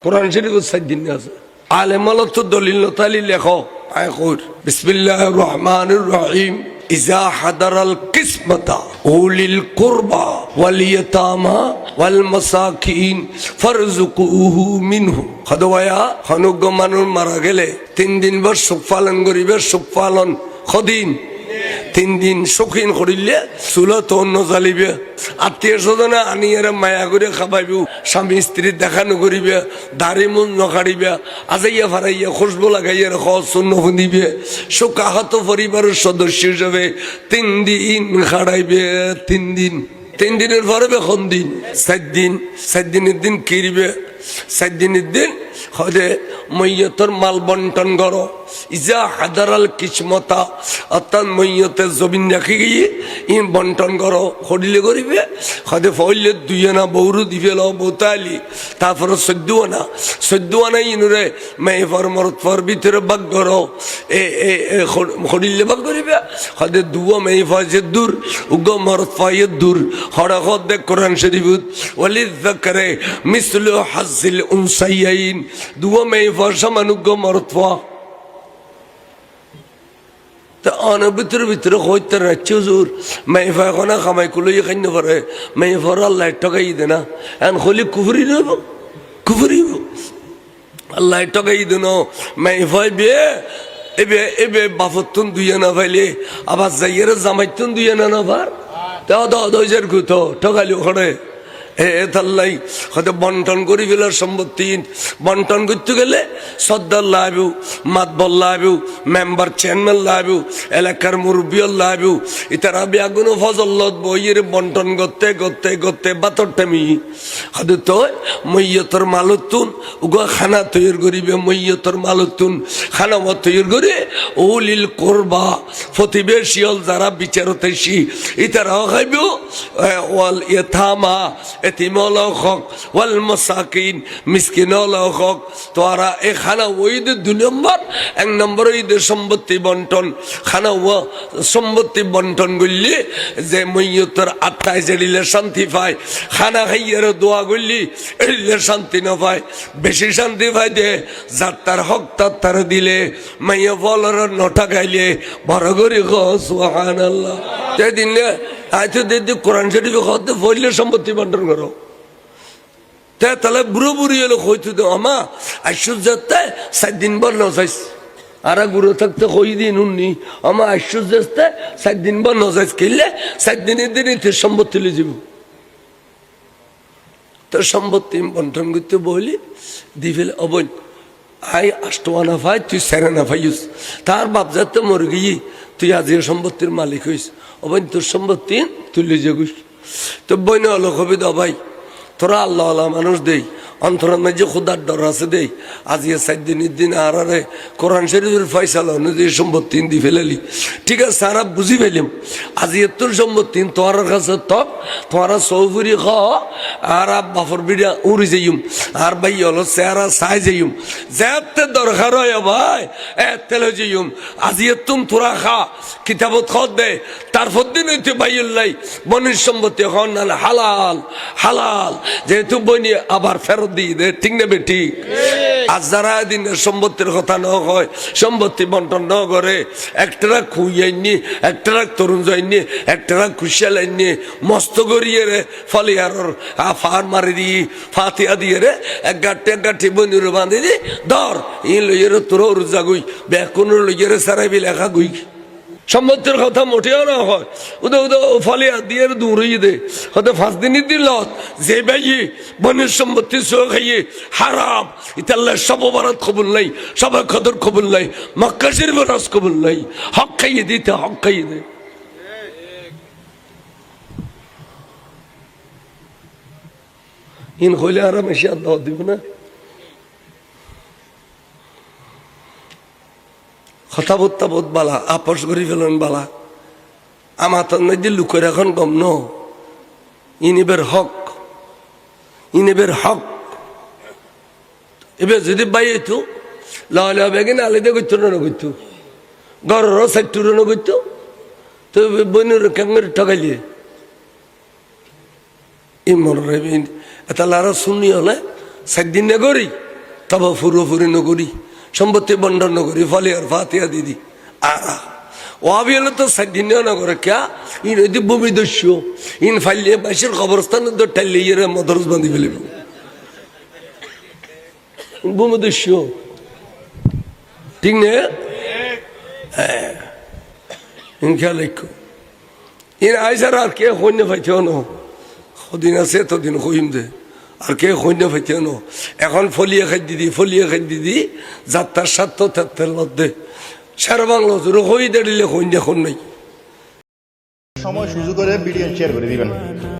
কোরআন শরীফের 7 দিন আছে আলেমাল তো দলিল নতালি লেখো আয় কর বিসমিল্লাহির রহমানির রহিম ইজা হাদারাল কিসমতা উলিল কুরবা ওয়াল ইয়াতামা ওয়াল মাসাকিন ফারযুকুহু মিনহু খদওয়া হনুগ মানুষ মারা গেলে 3 দিন বর শোক পালন করিবে শোক পালন খদিন 3 দিন শৌখিন করিলে চুলা তো অন্য জ্বালিবে আত্মীয় স্বজনে আনিয়ারে মায়া করে খাবাইবে স্বামী স্ত্রী দেখানো করিবে দাড়ি মুন নকাড়িবে আজাইয়া ফারাইয়া খুশবু লাগাইয়া শূন্য ফুঁদিবে শোক আহত পরিবারের সদস্য হিসেবে 3 দিন খাড়াইবে 3 দিনের পরে বেখন দিন 7 দিনের দিন কিরবে 7 দিনের দিন হদে মৈয়তর মাল বন্টন করো ইজা হাদারাল কিসমতা অর্থাৎ মৈয়তের জমিন রাখি গিয়ে ইন বন্টন করো হরিলে করিবে হদে ফইলে 2 আনা বৌরু দিবে লো বোতালি তারপরে 14 আনা ইনুরে মেয়েফর মরতফর ভিতরে বাগ করো হরিলে বাগ করিবে হদে 2 মেয়েফর যে দূর উগ মরতফাইয়ের দূর হড়া হদ দেখ কোরআন শরীফত ওয়ালিদ যাকারে মিসলু হাজ্জিল উনসাইয়াইন 2 মেয়েফর সমান উগ মরতফা ভিতরে হইতে রাখছে হুজুর মেয়েফা এখন খামাই কুলো খাই না পারে মেয়েফর আল্লাহ টকাই দে না এখন হলি কুফরি নেব কুফরি আল্লাহ টকাই দেন মেয়েফাই বিয়ে এবে বাফতুন 2 আনা পাইলে আবার যাইয়ের জামাইতুন 2 আনা না পার তা 10,000 গুতো টকালি ওখানে তাল্লাই হয়তো বন্টন করি ফেলার সম্পত্তি বন্টন করতে গেলে সর্দার লাইব মাতবর লাইব মেম্বার চেয়ারম্যান লাইব এলাকার মুরব্বী লাইব ইতারা বেগুনো ফজল্লত বইয়ের বন্টন করতে করতে করতে বাতর টামি হয়তো তো মৈয়তর মালতুন উগা খানা তৈরি করিবে মৈয়তর মালতুন খানা তৈরি করে ওলিল করবা প্রতিবেশীল যারা বিচারতেছি ইতারাও খাইব ওয়াল ইয়াতামা এতিমল হক ওয়াল মাসাকিন মিসকিনল হক তোরা এ খানা ওইদ 2 নম্বর 1 নম্বর ঈদের সম্পত্তি বন্টন খানা ও সম্পত্তি বন্টন করলি যে মৈয়তর আত্মায় জেলিলে শান্তি পায় খানা খাইয়ার দোয়া করলি এলিলে শান্তি না পায় বেশি শান্তি পায় দে যার তার হক তার দিলে মাইয়া বলর নটা গাইলে বড় করে সুবহানাল্লাহ তে দিলে আইতো দিদি কোরআন শরীফে হতে ফইলে সম্পত্তি বন্টন করো তে তাহলে বুড়ো বুড়ি এলো হইতো দে আমা আইসুজাতে 7 দিন বর নজাইস আর গুরু থাকতে কই দিন উন্নি আমা আইসুজাতে 7 দিন বর নজাইস কিলে 7 দিনের দিনই সম্পত্তি লে যাব তোর সম্পত্তি বন্টন করতে বলি দিফেল অবন আই 8 আনা ভাই তুই 4 আনা ভাইস তার বাপ যাতে মর গিয়ে তুই আজের সম্পত্তির মালিক হইস অবন তোর সম্পত্তি তুলে যাগুস তো বইন হলো কবি দা ভাই তোরা আল্লাহ আল্লাহ মানুষ দেই অন্তরের মাঝে খুদার ডর আছে দেই আজকে 7 দিনের দিন আর কোরআন শরীফের ফয়সালা অনুযায়ী সম্পত্তি দি ফেলালি ঠিক আছে সারা বুঝি ফেলিম আজকে তোর সম্পত্তি তোমার কাছে তক তোমারা সৌফুরি খ আর বাফর বিড়া উড়ি যাইম আর ভাই হলো চেহারা চাই যাইম যেতে দরকার হয় ভাই তেলে যাইম আজকে তুম তোরা খা কিতাবত খত দে তারপর দিন হইতে ভাইল্লাই বনির সম্পত্তি এখন না হালাল হালাল যেহেতু বনি আবার ফেরত দিয়ে দে ঠিক নেবে ঠিক আর যারা দিনের সম্পত্তির কথা ন হয় সম্পত্তি বন্টন ন করে একটারা খুইয়াইনি একটারা তরুণ যাইনি একটারা খুশিয়ালাইনি মস্ত করিয়ে রে ফলিয়ারর ফার মারি দিয়ে ফাতিয়া দিয়ে রে এক গাঠি বনির বাঁধি দি ধর ই লইয়ের তোর জাগুই বেকুন লইয়ের সারাবি লেখা গুই সম্পত্তির কথা মোটেও না হয় উদা ফলিয়া দিয়ে দূরিয়ে দে হয়তো 5 দিনই দিল যে ভাই বনের সম্পত্তি সহ খাইয়ে হারাম ইতাল্লাহ সব বারাত কবুল নাই সবাই কদর কবুল নাই মক্কা শরীফ রাজ কবুল নাই হক খাইয়ে দিতে হক খাইয়ে দে ইন হইলে আরাম এসে আল্লাহ দিব না কথা বলতা বোধ বালা আপোষ করি ফেলেন বালা আমার তো নদী লুকের এখন গম ন ইনিবের হক এবার যদি বাই হইতো লাহলে বেগিন আলিদে করতো না করতো ঘরেরও সাইটুরও না করতো তো বইনের কেমন ঠকাইলিয়ে ই মনে এটা লারা শুনি হলে 7 দিন না করি তবে ফুরোফুরি নগরী সম্পত্তি বন্টন নগরী ফলে আর ফাতিয়া দিদি আরা ওয়াবি হলে তো সাদিন নগর ক্যা ইন ভূমি দস্য ইন ফাইলিয়ে বাসের কবরস্থান ঠাইলে ইয়ে মদরস বাঁধি ফেলিব ভূমি দস্য ঠিক না হ্যাঁ ইন খেয়াল রাখো ইন আইসার আর কে সৈন্য পাইতেও ন সদিন আছে তদিন কইম দে আর কে সৈন্য পাইতেও ন এখন ফলিয়ে খাই দিদি যাত্রার স্বার্থ তার মধ্যে সারা বাংলা জোরে হই দাঁড়িলে সৈন্য এখন নাই সময় সুযোগ করে ভিডিও শেয়ার করে দিবেন।